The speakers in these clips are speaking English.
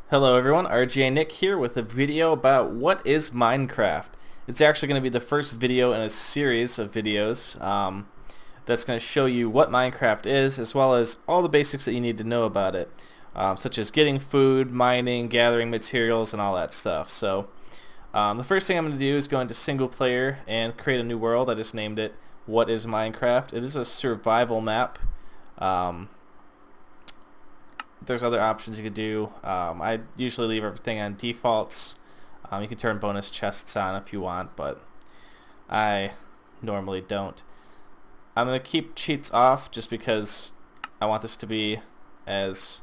Hello everyone, RGA Nick here with a video about what is Minecraft. It's actually going to be the first video in a series of videos that's going to show you what Minecraft is, as well as all the basics that you need to know about it, such as getting food, mining, gathering materials, and all that stuff. So the first thing I'm going to do is go into single player and create a new world. I just named it What is Minecraft. It is a survival map. There's other options you could do. I usually leave everything on defaults. You can turn bonus chests on if you want, but I normally don't. I'm going to keep cheats off just because I want this to be as,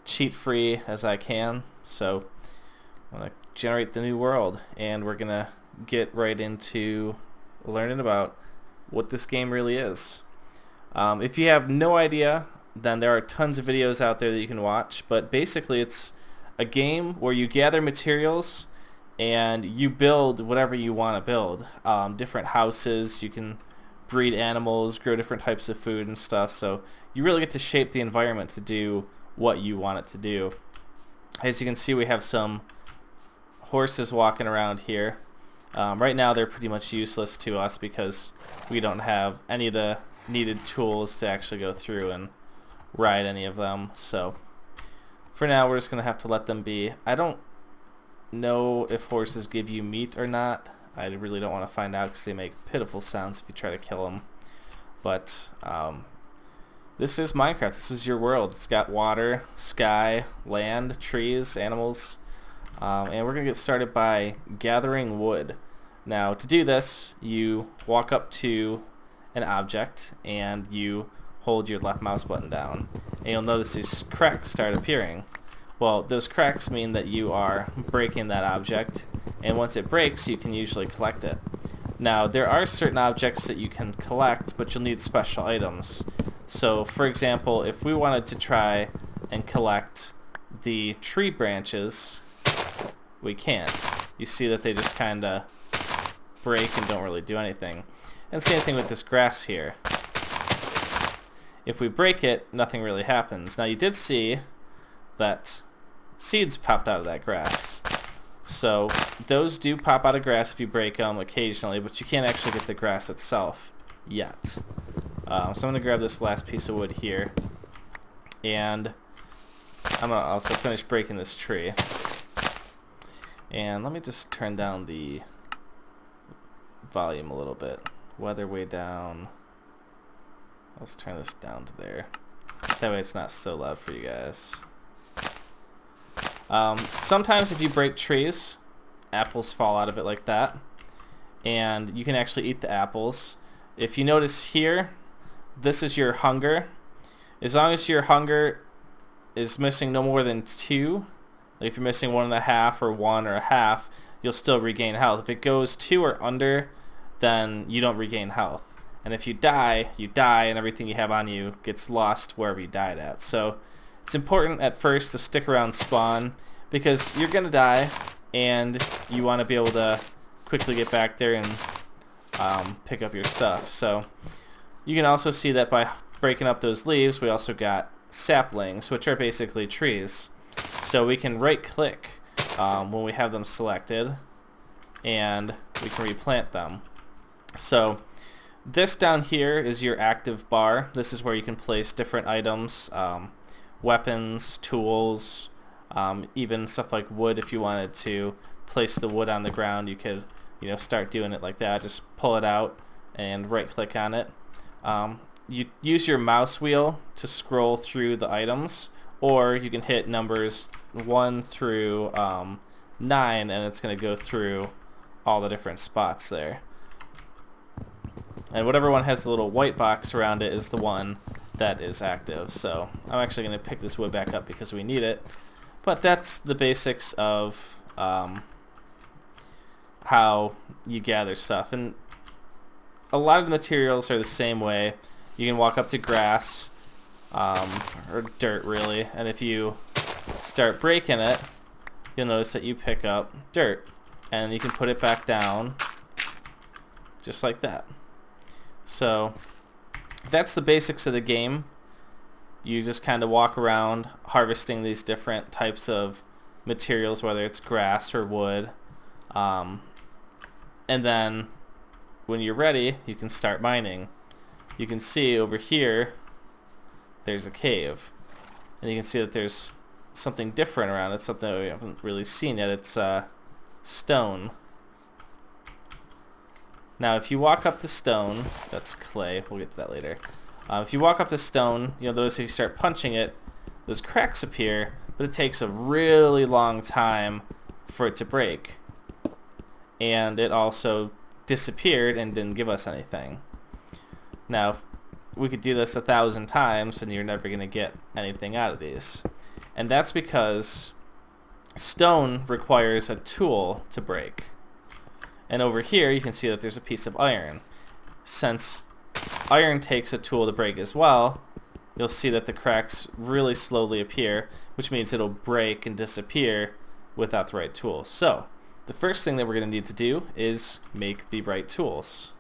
cheat free as I can. So I'm going to generate the new world, and we're going to get right into learning about what this game really is. If you have no idea, then there are tons of videos out there that you can watch, but basically it's a game where you gather materials and you build whatever you want to build. Different houses, you can breed animals, grow different types of food and stuff, so you really get to shape the environment to do what you want it to do. As you can see, we have some horses walking around here. Right now they're pretty much useless to us because we don't have any of the needed tools to actually go through and ride any of them, so for now we're just gonna have to let them be. I don't know if horses give you meat or not. I really don't want to find out because they make pitiful sounds if you try to kill them, but this is Minecraft. This is your world. It's got water, sky, land, trees, animals, and we're gonna get started by gathering wood. Now to do this, you walk up to an object and you hold your left mouse button down, and you'll notice these cracks start appearing. Well, those cracks mean that you are breaking that object, and once it breaks you can usually collect it. Now there are certain objects that you can collect, but you'll need special items. So for example, if we wanted to try and collect the tree branches, we can't. You see that they just kinda break and don't really do anything. And same thing with this grass here. If we break it, nothing really happens. Now you did see that seeds popped out of that grass. So those do pop out of grass if you break them occasionally, but you can't actually get the grass itself yet. So I'm going to grab this last piece of wood here, and I'm going to also finish breaking this tree. And let me just turn down the volume a little bit. Weather way down. Let's turn this down to there. That way it's not so loud for you guys. Sometimes if you break trees, apples fall out of it like that. And you can actually eat the apples. If you notice here, this is your hunger. As long as your hunger is missing no more than 2, like if you're missing 1.5 or 1 or a half, you'll still regain health. If it goes 2 or under, then you don't regain health. And if you die, and everything you have on you gets lost wherever you died at. So it's important at first to stick around spawn, because you're going to die, and you want to be able to quickly get back there and pick up your stuff. So you can also see that by breaking up those leaves, we also got saplings, which are basically trees. So we can right-click when we have them selected, and we can replant them. So this down here is your active bar. This is where you can place different items, weapons, tools, even stuff like wood. If you wanted to place the wood on the ground, you could, start doing it like that. Just pull it out and right-click on it. You use your mouse wheel to scroll through the items, or you can hit numbers 1 through 9, and it's going to go through all the different spots there. And whatever one has the little white box around it is the one that is active. So I'm actually going to pick this wood back up because we need it. But that's the basics of how you gather stuff. And a lot of the materials are the same way. You can walk up to grass, or dirt really, and if you start breaking it, you'll notice that you pick up dirt. And you can put it back down just like that. So that's the basics of the game. you just kind of walk around harvesting these different types of materials, whether it's grass or wood. And then when you're ready, you can start mining. You can see over here, there's a cave. And you can see that there's something different around it, something that we haven't really seen yet. It's stone. Now if you walk up to stone, that's clay, we'll get to that later. If you walk up to stone, you'll notice if you start punching it, those cracks appear, but it takes a really long time for it to break. And it also disappeared and didn't give us anything. Now, we could do this 1,000 times and you're never going to get anything out of these. And that's because stone requires a tool to break. And over here you can see that there's a piece of iron. Since iron takes a tool to break as well, you'll see that the cracks really slowly appear, which means it'll break and disappear without the right tools. So, the first thing that we're going to need to do is make the right tools.